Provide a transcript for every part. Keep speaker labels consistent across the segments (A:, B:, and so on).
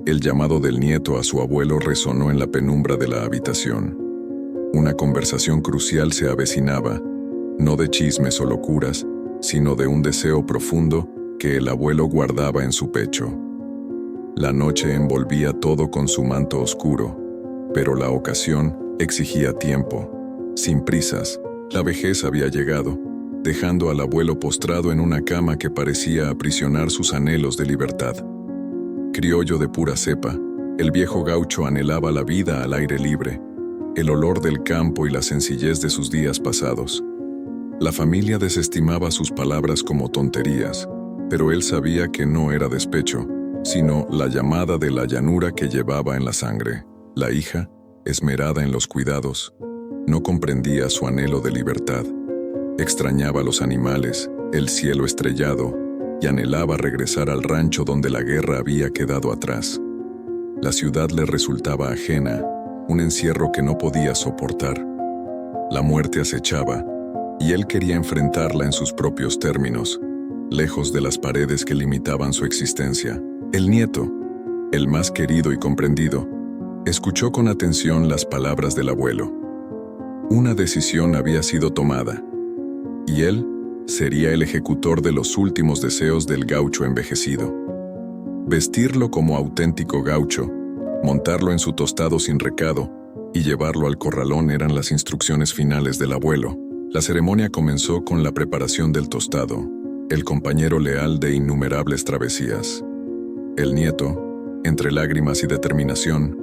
A: El llamado del nieto a su abuelo resonó en la penumbra de la habitación. Una conversación crucial se avecinaba, no de chismes o locuras, sino de un deseo profundo que el abuelo guardaba en su pecho. La noche envolvía todo con su manto oscuro, pero la ocasión exigía tiempo. Sin prisas, la vejez había llegado, dejando al abuelo postrado en una cama que parecía aprisionar sus anhelos de libertad. Criollo de pura cepa, el viejo gaucho anhelaba la vida al aire libre, el olor del campo y la sencillez de sus días pasados. La familia desestimaba sus palabras como tonterías, pero él sabía que no era despecho, sino la llamada de la llanura que llevaba en la sangre. La hija, esmerada en los cuidados, no comprendía su anhelo de libertad. Extrañaba los animales, el cielo estrellado, y anhelaba regresar al rancho donde la guerra había quedado atrás. La ciudad le resultaba ajena, un encierro que no podía soportar. La muerte acechaba, y él quería enfrentarla en sus propios términos, lejos de las paredes que limitaban su existencia. El nieto, el más querido y comprendido, escuchó con atención las palabras del abuelo. Una decisión había sido tomada, y él sería el ejecutor de los últimos deseos del gaucho envejecido. Vestirlo como auténtico gaucho, montarlo en su tostado sin recado y llevarlo al corralón eran las instrucciones finales del abuelo. La ceremonia comenzó con la preparación del tostado, el compañero leal de innumerables travesías. El nieto, entre lágrimas y determinación,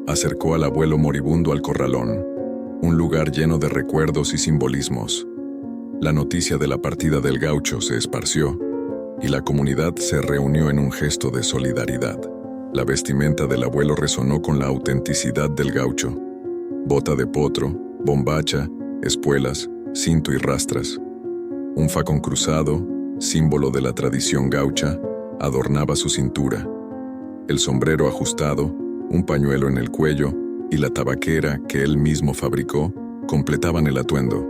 A: acercó al abuelo moribundo al corralón, un lugar lleno de recuerdos y simbolismos. La noticia de la partida del gaucho se esparció, y la comunidad se reunió en un gesto de solidaridad. La vestimenta del abuelo resonó con la autenticidad del gaucho. Bota de potro, bombacha, espuelas, cinto y rastras. Un facón cruzado, símbolo de la tradición gaucha, adornaba su cintura. El sombrero ajustado, un pañuelo en el cuello y la tabaquera que él mismo fabricó completaban el atuendo.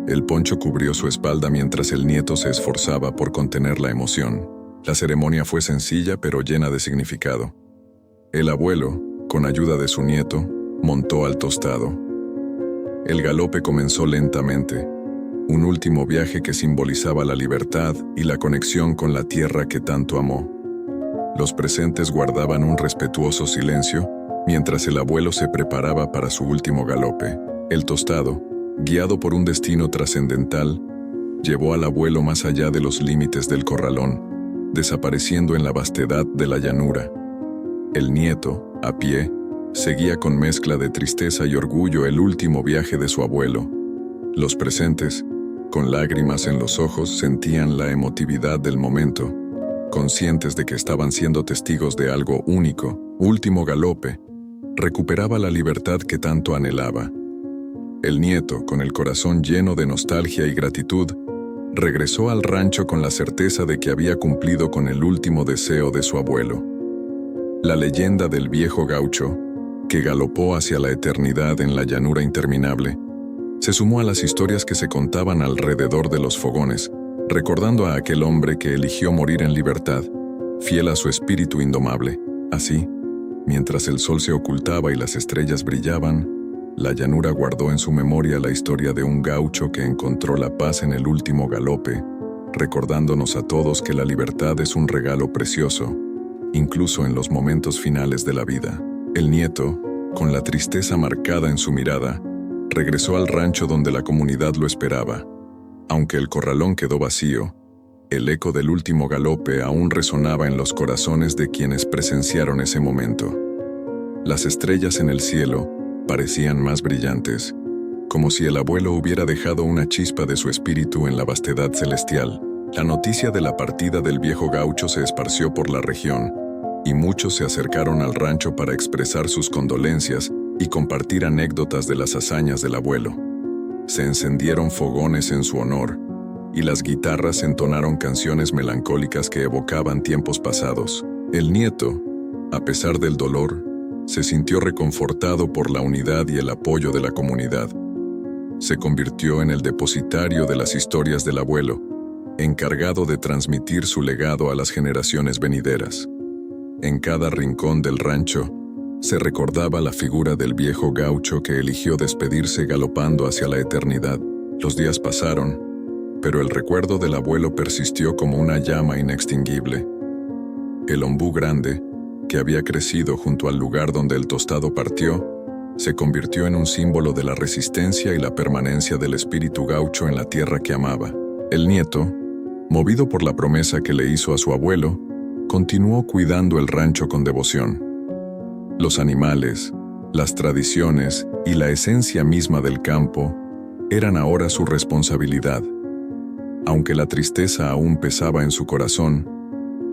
A: El poncho cubrió su espalda mientras el nieto se esforzaba por contener la emoción. La ceremonia fue sencilla pero llena de significado. El abuelo, con ayuda de su nieto, montó al tostado. El galope comenzó lentamente, un último viaje que simbolizaba la libertad y la conexión con la tierra que tanto amó. Los presentes guardaban un respetuoso silencio mientras el abuelo se preparaba para su último galope. El tostado, guiado por un destino trascendental, llevó al abuelo más allá de los límites del corralón, desapareciendo en la vastedad de la llanura. El nieto, a pie, seguía con mezcla de tristeza y orgullo el último viaje de su abuelo. Los presentes, con lágrimas en los ojos, sentían la emotividad del momento, conscientes de que estaban siendo testigos de algo único. Último galope, recuperaba la libertad que tanto anhelaba. El nieto, con el corazón lleno de nostalgia y gratitud, regresó al rancho con la certeza de que había cumplido con el último deseo de su abuelo. La leyenda del viejo gaucho, que galopó hacia la eternidad en la llanura interminable, se sumó a las historias que se contaban alrededor de los fogones, recordando a aquel hombre que eligió morir en libertad, fiel a su espíritu indomable. Así, mientras el sol se ocultaba y las estrellas brillaban, la llanura guardó en su memoria la historia de un gaucho que encontró la paz en el último galope, recordándonos a todos que la libertad es un regalo precioso, incluso en los momentos finales de la vida. El nieto, con la tristeza marcada en su mirada, regresó al rancho donde la comunidad lo esperaba. Aunque el corralón quedó vacío, el eco del último galope aún resonaba en los corazones de quienes presenciaron ese momento. Las estrellas en el cielo parecían más brillantes, como si el abuelo hubiera dejado una chispa de su espíritu en la vastedad celestial. La noticia de la partida del viejo gaucho se esparció por la región, y muchos se acercaron al rancho para expresar sus condolencias y compartir anécdotas de las hazañas del abuelo. Se encendieron fogones en su honor, y las guitarras entonaron canciones melancólicas que evocaban tiempos pasados. El nieto, a pesar del dolor, se sintió reconfortado por la unidad y el apoyo de la comunidad. Se convirtió en el depositario de las historias del abuelo, encargado de transmitir su legado a las generaciones venideras. En cada rincón del rancho se recordaba la figura del viejo gaucho que eligió despedirse galopando hacia la eternidad. Los días pasaron, pero el recuerdo del abuelo persistió como una llama inextinguible. El ombú grande, que había crecido junto al lugar donde el tostado partió, se convirtió en un símbolo de la resistencia y la permanencia del espíritu gaucho en la tierra que amaba. El nieto, movido por la promesa que le hizo a su abuelo, continuó cuidando el rancho con devoción. Los animales, las tradiciones y la esencia misma del campo eran ahora su responsabilidad. Aunque la tristeza aún pesaba en su corazón,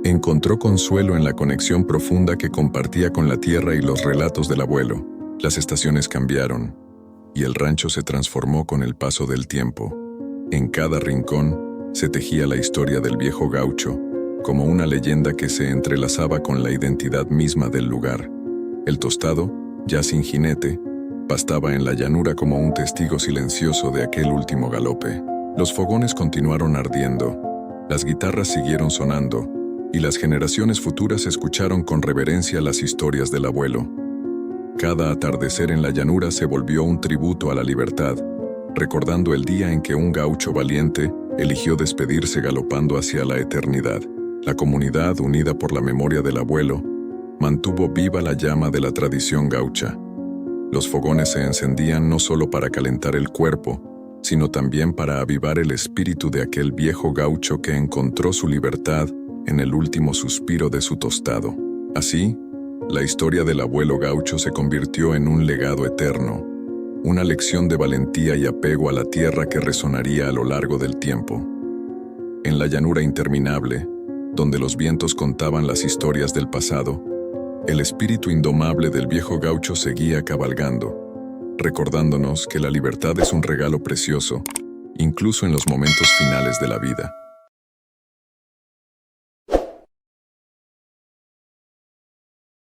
A: encontró consuelo en la conexión profunda que compartía con la tierra y los relatos del abuelo. Las estaciones cambiaron, y el rancho se transformó con el paso del tiempo. En cada rincón se tejía la historia del viejo gaucho, como una leyenda que se entrelazaba con la identidad misma del lugar. El tostado, ya sin jinete, pastaba en la llanura como un testigo silencioso de aquel último galope. Los fogones continuaron ardiendo, las guitarras siguieron sonando, y las generaciones futuras escucharon con reverencia las historias del abuelo. Cada atardecer en la llanura se volvió un tributo a la libertad, recordando el día en que un gaucho valiente eligió despedirse galopando hacia la eternidad. La comunidad, unida por la memoria del abuelo, mantuvo viva la llama de la tradición gaucha. Los fogones se encendían no solo para calentar el cuerpo, sino también para avivar el espíritu de aquel viejo gaucho que encontró su libertad en el último suspiro de su tostado. Así, la historia del abuelo gaucho se convirtió en un legado eterno, una lección de valentía y apego a la tierra que resonaría a lo largo del tiempo. En la llanura interminable, donde los vientos contaban las historias del pasado, el espíritu indomable del viejo gaucho seguía cabalgando, recordándonos que la libertad es un regalo precioso, incluso en los momentos finales de la vida.